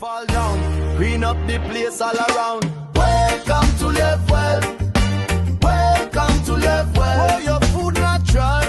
fall down, clean up the place all around. Welcome to live well. Welcome to live well. Where your food natural.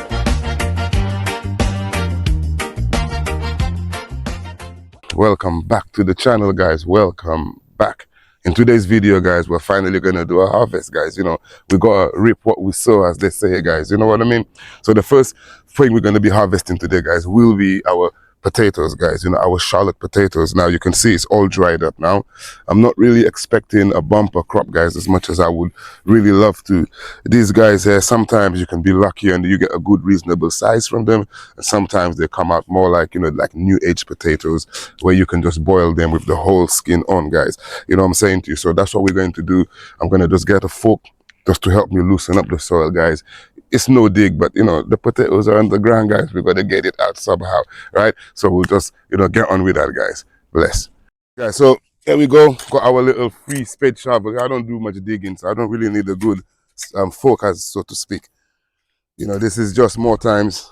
Welcome back to the channel, guys. Welcome back. In today's video, guys, we're finally gonna do a harvest, guys. You know, we gotta reap what we sow, as they say, guys. You know what I mean? So the first thing we're gonna be harvesting today, guys, will be our potatoes, guys. You know, our Charlotte potatoes. Now you can see it's all dried up now. I'm not really expecting a bumper crop, guys, as much as I would really love to. These guys here, sometimes you can be lucky and you get a good reasonable size from them, and sometimes they come out more like, you know, like new age potatoes where you can just boil them with the whole skin on, guys. You know what I'm saying to you? So that's what we're going to do. I'm gonna just get a fork just to help me loosen up the soil, guys. It's no dig, but you know, the potatoes are underground, guys. We're gonna get it out somehow, right? So we'll just, you know, get on with that, guys. Bless. Guys, so there we go. Got our little free spade shovel. I don't do much digging, so I don't really need a good fork, as so to speak. You know, this is just more times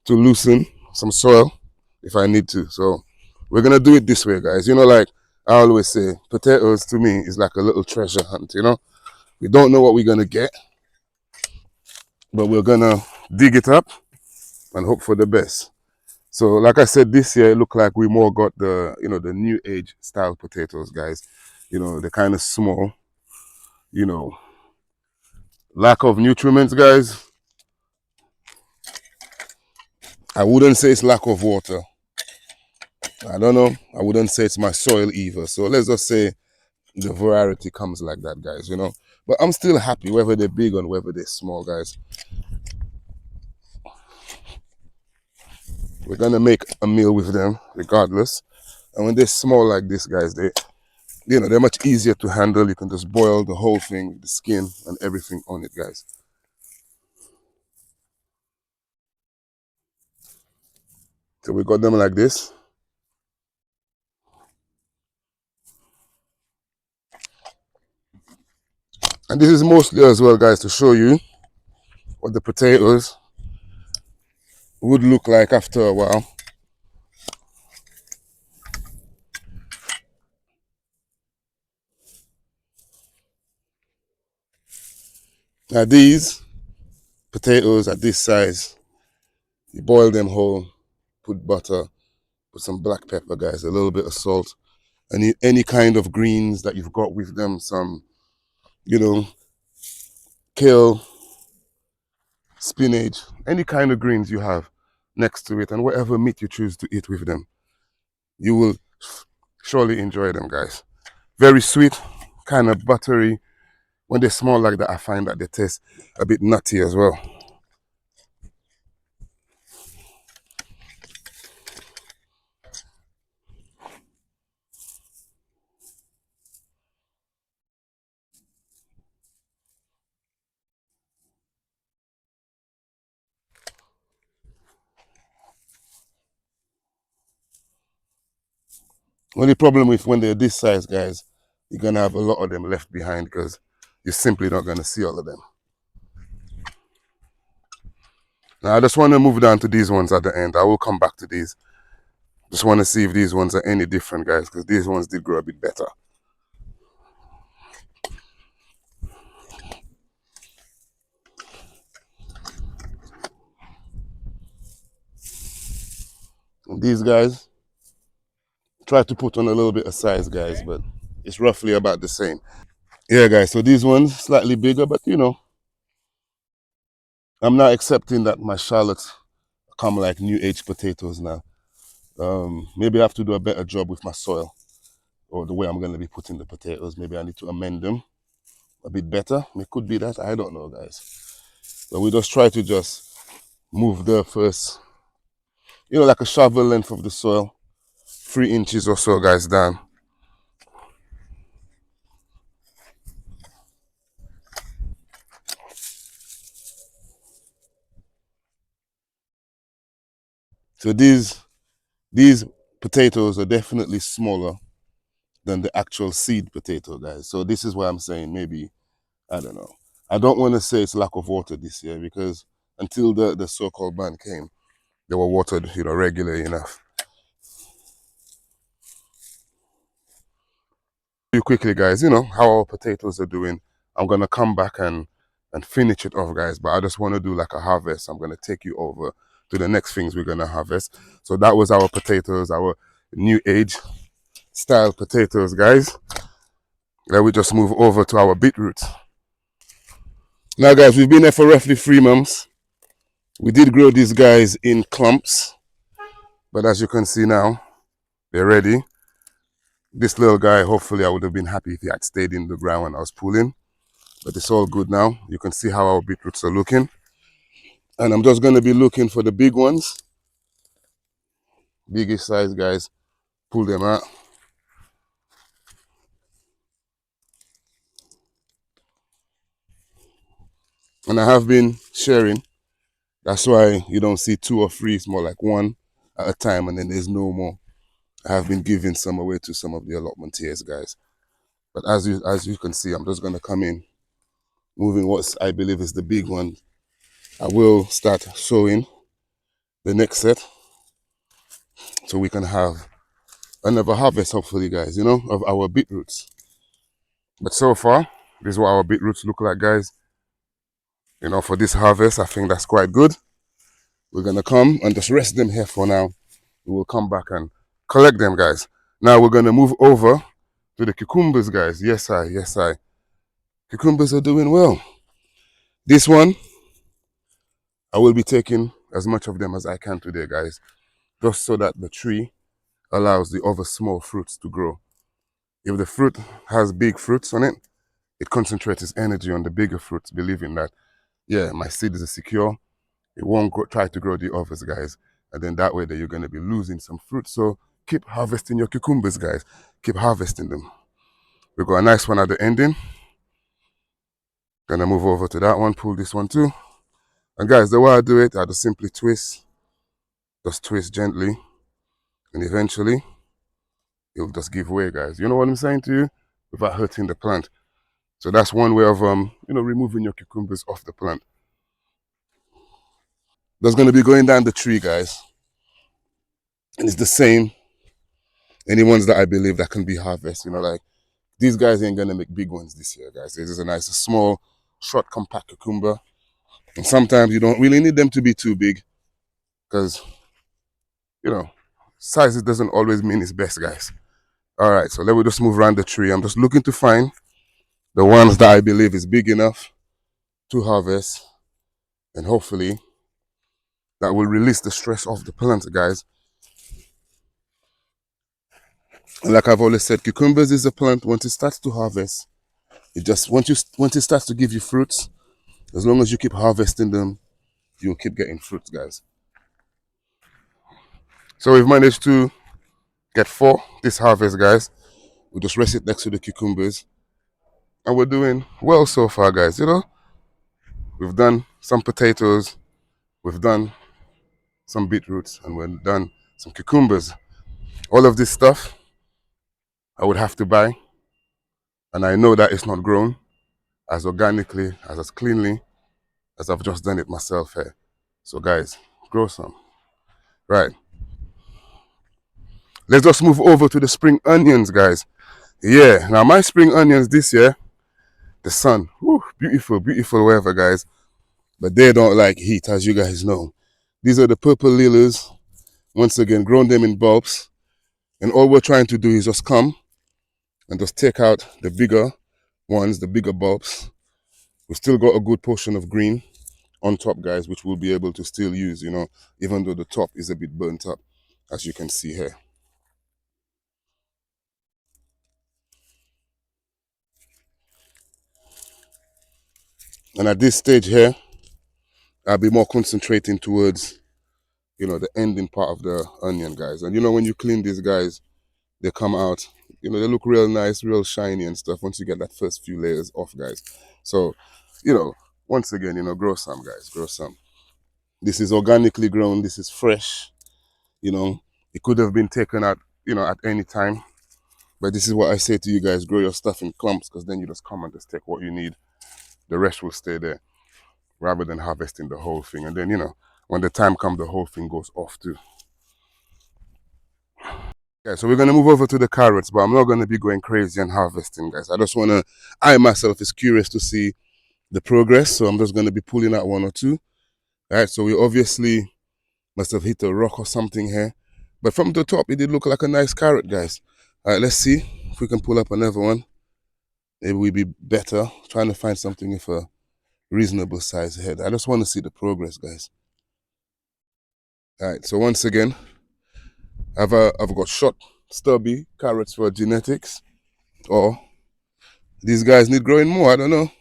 to loosen some soil if I need to. So we're gonna do it this way, guys. You know, like I always say, potatoes to me is like a little treasure hunt, you know? We don't know what we're gonna get, but we're gonna dig it up and hope for the best. So like I said, this year it looked like we more got the, you know, the new age style potatoes, guys. You know, they're kind of small, you know, lack of nutriments, guys. I wouldn't say it's lack of water. I don't know. I wouldn't say it's my soil either. So let's just say the variety comes like that, guys, you know. But I'm still happy whether they're big or whether they're small, guys. We're gonna make a meal with them regardless. And when they're small like this, guys, they, you know, they're much easier to handle. You can just boil the whole thing, the skin and everything on it, guys. So we got them like this. And this is mostly as well, guys, to show you what the potatoes would look like after a while. Now these potatoes at this size, you boil them whole, put butter, put some black pepper, guys, a little bit of salt, and any kind of greens that you've got with them, some, you know, kale, spinach, any kind of greens you have next to it, and whatever meat you choose to eat with them. You will surely enjoy them, guys. Very sweet, kind of buttery. When they smell like that, I find that they taste a bit nutty as well. Only problem with when they're this size, guys, you're gonna have a lot of them left behind because you're simply not gonna see all of them. Now I just want to move down to these ones at the end. I will come back to these. Just want to see if these ones are any different, guys, because these ones did grow a bit better. And these guys, try to put on a little bit of size, guys, but it's roughly about the same. Yeah, guys, so these ones slightly bigger, but you know, I'm not accepting that my shallots come like new age potatoes now. Maybe I have to do a better job with my soil or the way I'm going to be putting the potatoes. Maybe I need to amend them a bit better. It could be that. I don't know, guys. But we just try to just move the first, you know, like a shovel length of the soil, 3 inches or so, guys, down. So these potatoes are definitely smaller than the actual seed potato, guys. So this is why I'm saying maybe, I don't know. I don't want to say it's lack of water this year because until the so-called ban came, they were watered, you know, regularly enough. you quickly, guys, you know, how our potatoes are doing. I'm going to come back and finish it off, guys. But I just want to do like a harvest. I'm going to take you over to the next things we're going to harvest. So that was our potatoes, our new age style potatoes, guys. Then we just move over to our beetroot. Now, guys, we've been there for roughly 3 months. We did grow these guys in clumps, but as you can see now, they're ready. This little guy, hopefully I would have been happy if he had stayed in the ground when I was pulling, but it's all good now. You can see how our beetroots are looking. And I'm just going to be looking for the big ones, biggest size, guys. Pull them out. And I have been sharing. That's why you don't see 2 or 3. It's more like 1 at a time, and then there's no more. I have been giving some away to some of the allotment tiers, guys. But as you can see, I'm just going to come in, moving what I believe is the big one. I will start sowing the next set so we can have another harvest, hopefully, guys, you know, of our beetroots. But so far, this is what our beetroots look like, guys. You know, for this harvest, I think that's quite good. We're going to come and just rest them here for now. We will come back and collect them, guys. Now we're going to move over to the cucumbers, guys. Yes, I. Cucumbers are doing well. This one, I will be taking as much of them as I can today, guys, just so that the tree allows the other small fruits to grow. If the fruit has big fruits on it, it concentrates its energy on the bigger fruits, believing that, yeah, my seed is secure. It won't try to grow the others, guys. And then that way that you're going to be losing some fruit. So keep harvesting your cucumbers, guys. Keep harvesting them. We've got a nice one at the ending. Gonna move over to that one, pull this one too. And guys, the way I do it, I just simply twist. Just twist gently. And eventually, it'll just give way, guys. You know what I'm saying to you? Without hurting the plant. So that's one way of, removing your cucumbers off the plant. That's going to be going down the tree, guys. And it's the same. Any ones that I believe that can be harvested, you know, like these guys ain't going to make big ones this year, guys. This is a nice, small, short, compact cucumber. And sometimes you don't really need them to be too big because, you know, size doesn't always mean it's best, guys. All right, so let me just move around the tree. I'm just looking to find the ones that I believe is big enough to harvest, and hopefully that will release the stress off the plant, guys. And like I've always said, cucumbers is a plant, once it starts to harvest, it just once it starts to give you fruits, as long as you keep harvesting them, you'll keep getting fruits, guys. So we've managed to get 4 this harvest, guys. We just rest it next to the cucumbers, and we're doing well so far, guys. You know, we've done some potatoes, we've done some beetroots, and we've done some cucumbers. All of this stuff I would have to buy, and I know that it's not grown as organically, as cleanly as I've just done it myself here. So guys, grow some. Right. Let's just move over to the spring onions, guys. Yeah, now my spring onions this year, the sun, whew, beautiful, beautiful weather, guys. But they don't like heat, as you guys know. These are the purple lilies. Once again, grown them in bulbs. And all we're trying to do is just come and just take out the bigger ones, the bigger bulbs. We've still got a good portion of green on top, guys, which we'll be able to still use, you know, even though the top is a bit burnt up, as you can see here. And at this stage here, I'll be more concentrating towards, you know, the ending part of the onion, guys. And you know, when you clean these guys, they come out, you know, they look real nice, real shiny and stuff once you get that first few layers off, guys. So, you know, once again, you know, grow some, guys, grow some. This is organically grown, this is fresh, you know. It could have been taken out, you know, at any time. But this is what I say to you guys, grow your stuff in clumps, because then you just come and just take what you need. The rest will stay there, rather than harvesting the whole thing. And then, you know, when the time comes, the whole thing goes off too. Okay, so we're gonna move over to the carrots, but I'm not gonna be going crazy and harvesting, guys. I myself is curious to see the progress, so I'm just gonna be pulling out one or two. All right, so we obviously must have hit a rock or something here, but from the top, it did look like a nice carrot, guys. All right, let's see if we can pull up another one. Maybe we'd be better trying to find something with a reasonable size head. I just want to see the progress, guys. All right, so once again, I've got short, stubby carrots for genetics, or these guys need growing more. I don't know.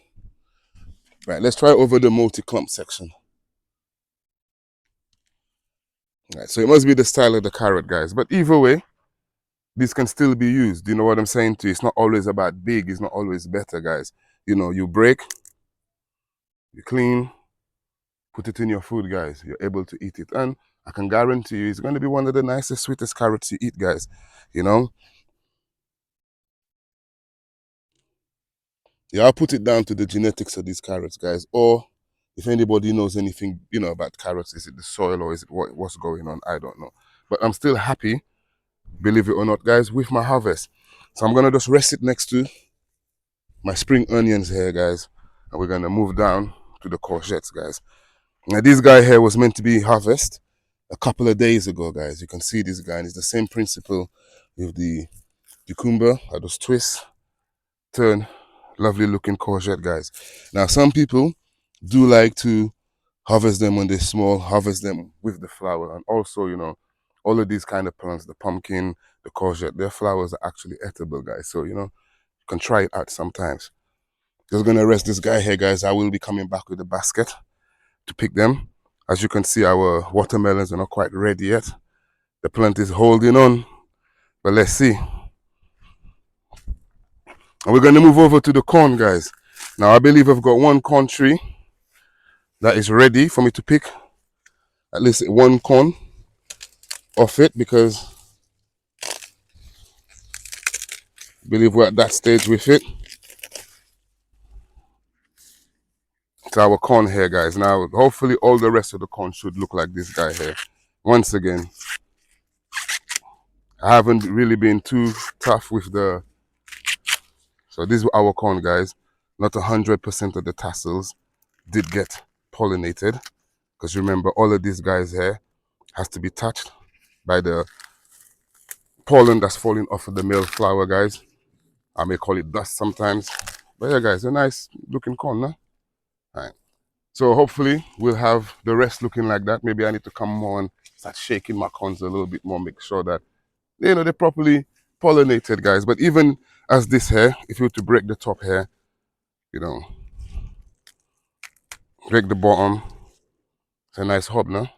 Right, let's try over the multi-clump section. Right, so it must be the style of the carrot, guys. But either way, this can still be used. You know what I'm saying to you? It's not always about big. It's not always better, guys. You know, you break, you clean, put it in your food, guys. You're able to eat it. And I can guarantee you it's going to be one of the nicest, sweetest carrots you eat, guys. You know? Yeah, I'll put it down to the genetics of these carrots, guys. Or if anybody knows anything, you know, about carrots, is it the soil or is it what's going on? I don't know. But I'm still happy, believe it or not, guys, with my harvest. So I'm going to just rest it next to my spring onions here, guys. And we're going to move down to the courgettes, guys. Now, this guy here was meant to be harvested a couple of days ago, guys. You can see this guy, and it's the same principle with the cucumber. I just twist, turn, lovely looking courgette, guys. Now, some people do like to harvest them when they're small, harvest them with the flower. And also, you know, all of these kind of plants, the pumpkin, the courgette, their flowers are actually edible, guys. So, you know, you can try it out sometimes. Just gonna rest this guy here, guys. I will be coming back with a basket to pick them. As you can see, our watermelons are not quite ready yet. The plant is holding on, but let's see. And we're gonna move over to the corn, guys. Now, I believe I've got one corn tree that is ready for me to pick at least one corn off it, because I believe we're at that stage with it. It's our corn here, guys. Now, hopefully all the rest of the corn should look like this guy here. Once again, I haven't really been too tough with the... So this is our corn, guys. Not 100% of the tassels did get pollinated, because remember, all of these guys here has to be touched by the pollen that's falling off of the male flower, guys. I may call it dust sometimes. But yeah, guys, a nice looking corn, no? All right. So hopefully we'll have the rest looking like that. Maybe I need to come more and start shaking my corns a little bit more, make sure that, you know, they're properly pollinated, guys. But even as this here, if you were to break the top here, you know, break the bottom, it's a nice hob, no?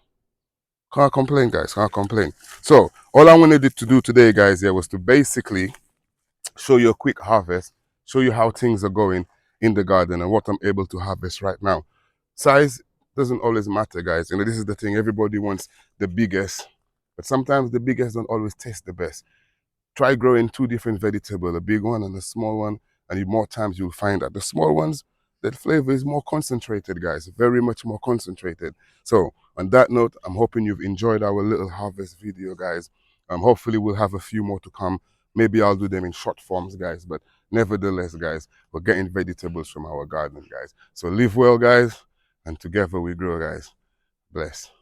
Can't complain, guys, can't complain. So all I wanted to do today, guys, here was to basically show you a quick harvest, show you how things are going in the garden and what I'm able to harvest right now. Size doesn't always matter, guys. You know, this is the thing. Everybody wants the biggest, but sometimes the biggest don't always taste the best. Try growing two different vegetables, a big one and a small one, and more times you'll find that the small ones, that flavor is more concentrated, guys, very much more concentrated. So on that note, I'm hoping you've enjoyed our little harvest video, guys. Hopefully we'll have a few more to come. Maybe I'll do them in short forms, guys, but nevertheless, guys, we're getting vegetables from our garden, guys. So live well, guys, and together we grow, guys. Bless.